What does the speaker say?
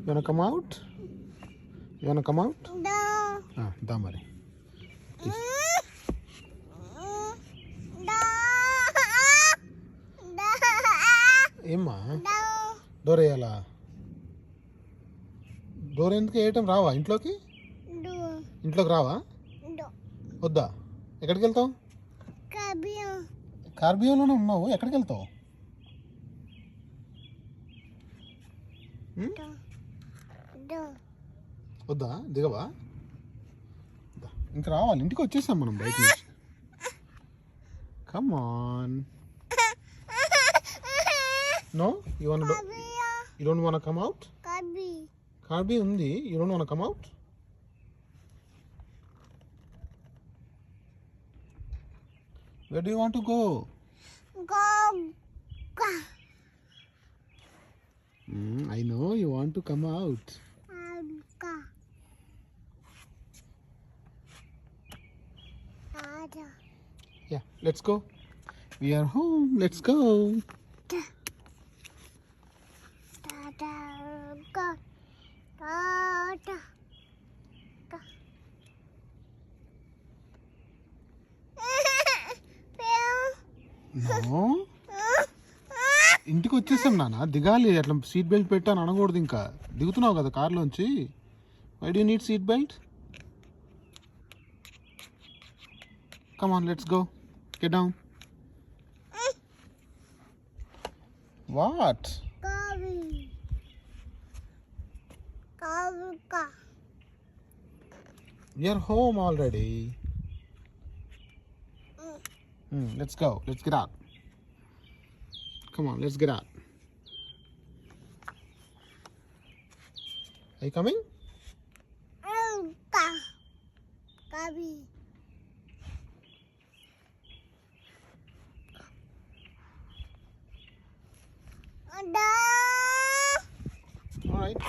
You wanna come out? You wanna come out? No. Da మరి. ఏమ్మా door వేయాలా? Door ఎందుకు వేయటం? రావా ఇంట్లోకి? ఇంట్లోకి రావా? వద్దా? ఎక్కడికి వెళ్తావు? కార్బియోలోనే ఉన్నావు, ఎక్కడికి వెళ్తావు? వద్దా? దిగవా? ఇంకా రావాలి, ఇంటికి వచ్చేసాం మనం బయట నుంచి. Come on. No, you don't want come out? కార్బీ ఉంది, you don't want come out? Where do you want to go? I know you want to come out. Yeah, let's go. We are home. Let's go. No. ఇంటికి వచ్చేసాం నాన్న, దిగాలి. అట్లా seat belt పెట్టాను అనకూడదు. ఇంకా దిగుతున్నావు కదా కార్లోంచి. Why do need seat belt? Come on, let's go. Get down. What? We are home already. Let's go. Let's get out. Come on, let's get out. Are you coming? All right.